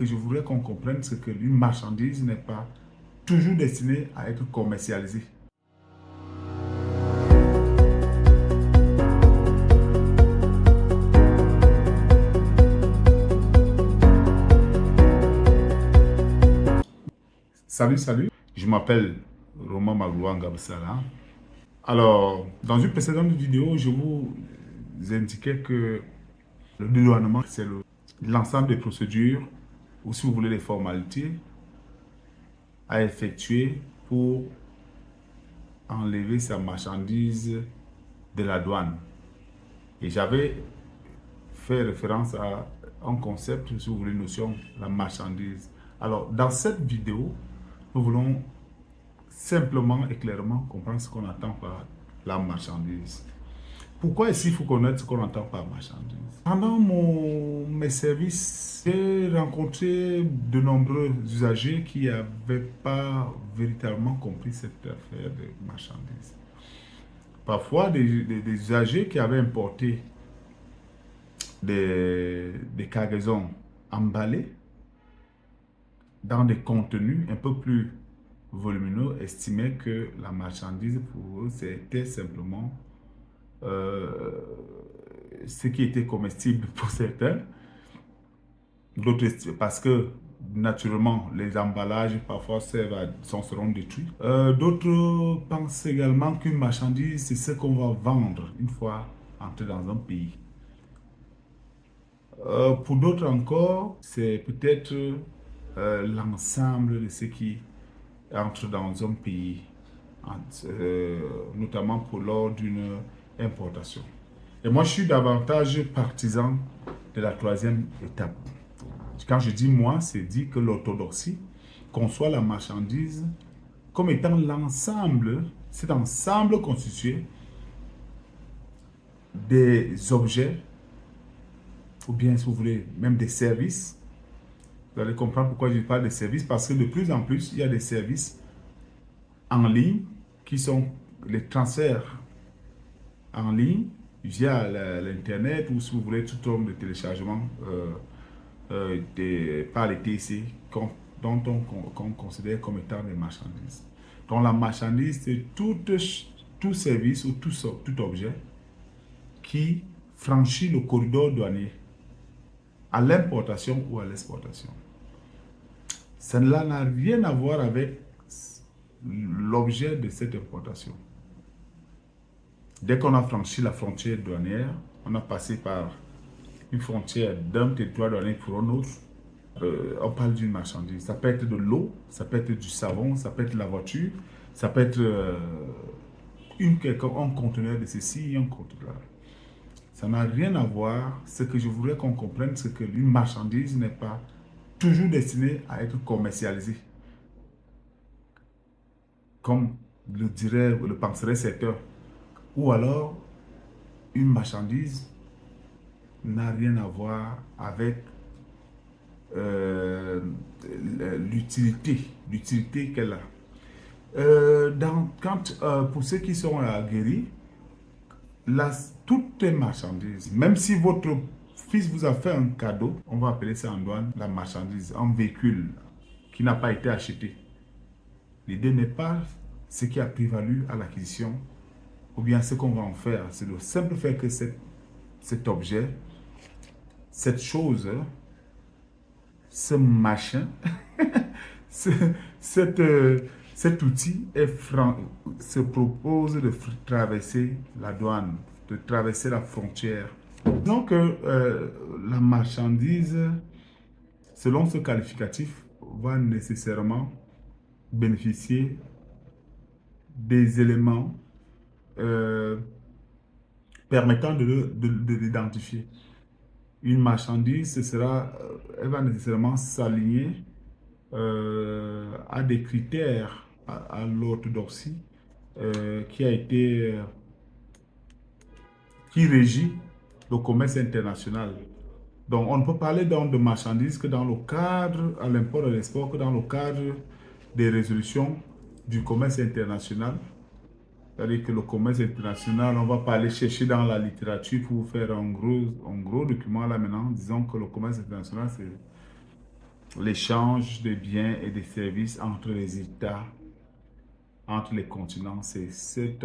Je voudrais qu'on comprenne ce que une marchandise n'est pas toujours destinée à être commercialisée. Salut, salut. Je m'appelle Roman Magloire Ngabsala. Alors, dans une précédente vidéo, je vous indiquais que le dédouanement, c'est l'ensemble des procédures, ou si vous voulez, les formalités à effectuer pour enlever sa marchandise de la douane. Et j'avais fait référence à un concept, si vous voulez, une notion, la marchandise. Alors, dans cette vidéo, nous voulons simplement et clairement comprendre ce qu'on entend par la marchandise. Pourquoi ici il faut connaître ce qu'on entend par marchandise? Pendant mes services, j'ai rencontré de nombreux usagers qui n'avaient pas véritablement compris cette affaire de marchandise. Parfois, des usagers qui avaient importé des cargaisons emballées dans des contenus un peu plus volumineux estimaient que la marchandise pour eux c'était simplement ce qui était comestible pour certains, d'autres parce que naturellement les emballages parfois seront détruits. D'autres pensent également qu'une marchandise c'est ce qu'on va vendre une fois entré dans un pays. Pour d'autres encore, c'est peut-être l'ensemble de ce qui entre dans un pays, notamment lors d'une importation. Et moi, je suis davantage partisan de la troisième étape. Quand je dis moi, c'est dit que l'orthodoxie conçoit la marchandise comme étant l'ensemble, cet ensemble constitué des objets, ou bien si vous voulez, même des services. Vous allez comprendre pourquoi je parle de services, parce que de plus en plus, il y a des services en ligne qui sont les transferts en ligne via l'Internet ou si vous voulez toute forme de téléchargement par les TC dont on considère comme étant des marchandises. Donc la marchandise, c'est tout service ou tout objet qui franchit le corridor douanier à l'importation ou à l'exportation. Cela n'a rien à voir avec l'objet de cette importation. Dès qu'on a franchi la frontière douanière, on a passé par une frontière d'un territoire douanier pour un autre, on parle d'une marchandise. Ça peut être de l'eau, ça peut être du savon, ça peut être la voiture, ça peut être un conteneur de ceci, un conteneur. Ça n'a rien à voir. Ce que je voudrais qu'on comprenne, c'est que une marchandise n'est pas toujours destinée à être commercialisée. Comme le penserait certains. Ou alors, une marchandise n'a rien à voir avec l'utilité qu'elle a. Pour ceux qui sont guéris, toutes les marchandises, même si votre fils vous a fait un cadeau, on va appeler ça en douane la marchandise, un véhicule qui n'a pas été acheté. L'idée n'est pas ce qui a prévalu à l'acquisition ou bien ce qu'on va en faire. C'est le simple fait que cet objet, cette chose, ce machin, cet outil se propose de traverser la douane, de traverser la frontière. Donc, la marchandise, selon ce qualificatif, va nécessairement bénéficier des éléments permettant de l'identifier. Une marchandise, elle va nécessairement s'aligner à des critères, à l'orthodoxie qui régit le commerce international. Donc, on ne peut parler donc de marchandises que dans le cadre, à l'import et l'export, que dans le cadre des résolutions du commerce international. C'est-à-dire que le commerce international, on ne va pas aller chercher dans la littérature pour faire un gros document là maintenant. Disons que le commerce international, l'échange de biens et de services entre les États, entre les continents. C'est cette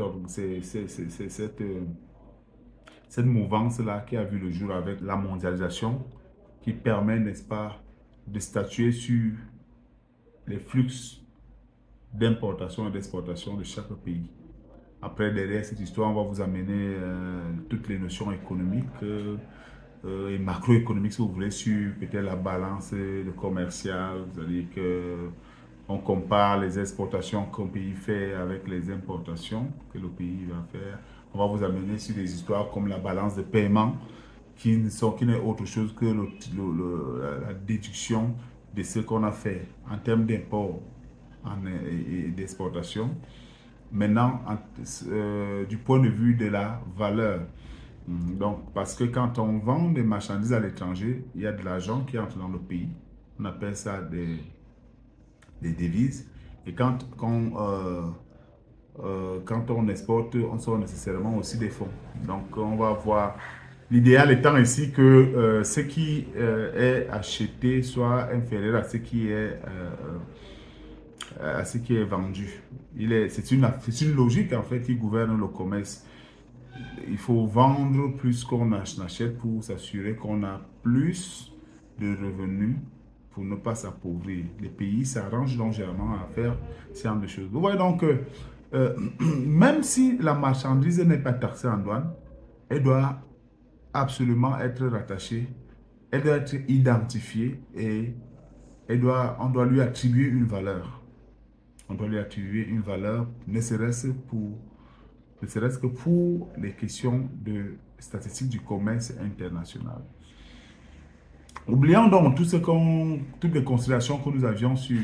mouvance-là qui a vu le jour avec la mondialisation qui permet, n'est-ce pas, de statuer sur les flux d'importation et d'exportation de chaque pays. Après, derrière cette histoire, on va vous amener toutes les notions économiques et macroéconomiques, si vous voulez, sur peut-être la balance commerciale. C'est-à-dire que on compare les exportations qu'un pays fait avec les importations que le pays va faire. On va vous amener sur des histoires comme la balance de paiement, qui n'est autre chose que la déduction de ce qu'on a fait en termes d'import et d'exportation. Maintenant, du point de vue de la valeur, donc, parce que quand on vend des marchandises à l'étranger, il y a de l'argent qui entre dans le pays. On appelle ça des devises. Et quand on exporte, on sort nécessairement aussi des fonds. Donc, on va voir. L'idéal étant ici que ce qui est acheté soit inférieur à ce qui est vendu. C'est une logique en fait qui gouverne le commerce. Il faut vendre plus qu'on achète pour s'assurer qu'on a plus de revenus pour ne pas s'appauvrir. Les pays s'arrangent donc généralement à faire ce genre de choses. Vous voyez donc que même si la marchandise n'est pas taxée en douane, elle doit absolument être rattachée, elle doit être identifiée et on doit lui attribuer une valeur. On doit lui attribuer une valeur, ne serait-ce que pour les questions de statistiques du commerce international. Oublions donc toutes les considérations que nous avions sur.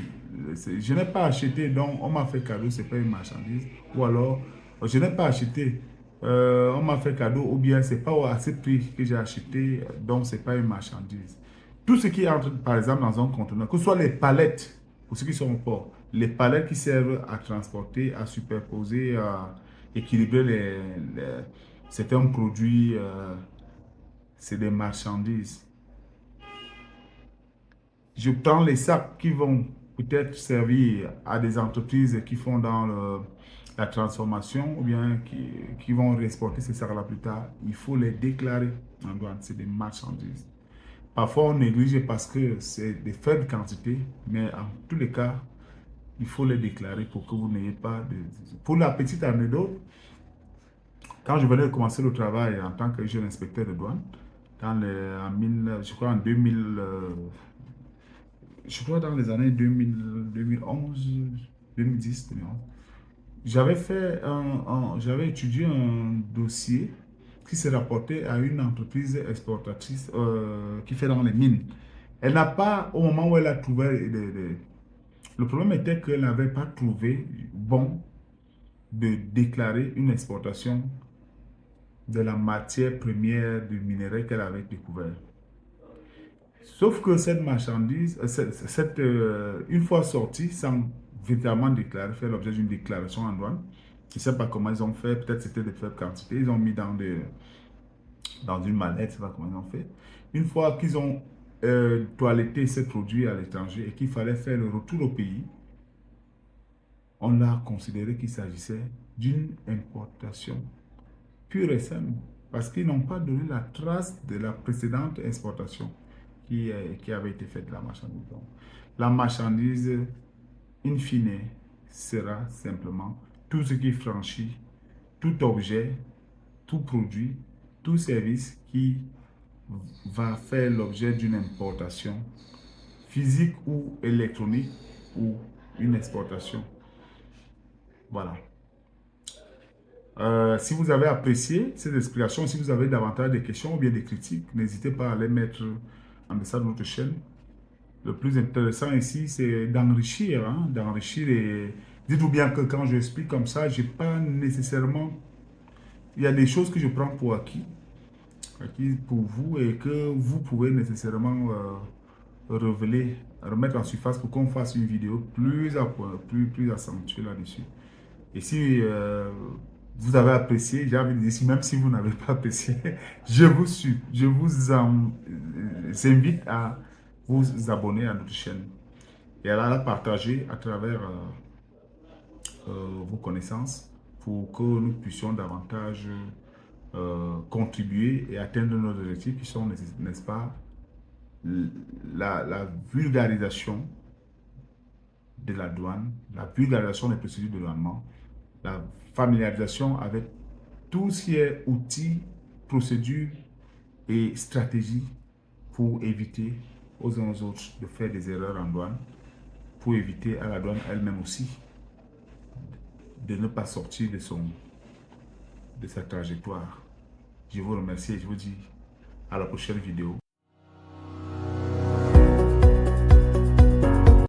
Je n'ai pas acheté, donc on m'a fait cadeau, ce n'est pas une marchandise. Ou alors, je n'ai pas acheté, on m'a fait cadeau, ou bien ce n'est pas à ce prix que j'ai acheté, donc ce n'est pas une marchandise. Tout ce qui entre, par exemple, dans un conteneur, que ce soit les palettes, pour ceux qui sont au port, les palettes qui servent à transporter, à superposer, à équilibrer certains produits, c'est des marchandises. Je prends les sacs qui vont peut-être servir à des entreprises qui font dans la transformation ou bien qui vont réexporter ces sacs-là plus tard. Il faut les déclarer en douane. C'est des marchandises. Parfois, on néglige parce que c'est des faibles quantités, mais en tous les cas, il faut les déclarer pour que vous n'ayez pas de... Pour la petite anecdote, quand je venais de commencer le travail en tant que jeune inspecteur de douane, je crois en 2000, je crois dans les années 2000, 2011, 2010, 2011, j'avais étudié un dossier qui se rapportait à une entreprise exportatrice qui fait dans les mines. Elle n'a pas, au moment où elle a trouvé, le problème était qu'elle n'avait pas trouvé bon de déclarer une exportation de la matière première du minerai qu'elle avait découvert. Sauf que cette marchandise, une fois sortie, sans véritablement déclarer, faire l'objet d'une déclaration en douane, je ne sais pas comment ils ont fait, peut-être c'était de faibles quantités, ils ont mis dans une mallette, je ne sais pas comment ils ont fait. Une fois qu'ils ont toiletté ces produits à l'étranger et qu'il fallait faire le retour au pays, on a considéré qu'il s'agissait d'une importation pure et simple, parce qu'ils n'ont pas donné la trace de la précédente exportation qui avait été faite de la marchandise. Donc, la marchandise, in fine, sera simplement tout ce qui franchit, tout objet, tout produit, tout service qui va faire l'objet d'une importation physique ou électronique ou une exportation. Voilà. Si vous avez apprécié ces explications, si vous avez davantage de questions ou bien des critiques, n'hésitez pas à les mettre en dessous de notre chaîne. Le plus intéressant ici, c'est d'enrichir, hein, d'enrichir et dites-vous bien que quand je explique comme ça, j'ai pas nécessairement... Il y a des choses que je prends pour acquis pour vous et que vous pouvez nécessairement révéler, remettre en surface pour qu'on fasse une vidéo plus accentuée là-dessus. Et si vous avez apprécié, j'ai envie de dire, même si vous n'avez pas apprécié, je vous invite à vous abonner à notre chaîne et à la partager à travers vos connaissances pour que nous puissions davantage contribuer et atteindre nos objectifs qui sont, n'est-ce pas, la vulgarisation de la douane, la vulgarisation des procédures de douanement, la familiarisation avec tout ce qui est outils, procédures et stratégies pour éviter aux uns aux autres de faire des erreurs en douane, pour éviter à la douane elle-même aussi de ne pas sortir de sa trajectoire. Je vous remercie et je vous dis à la prochaine vidéo.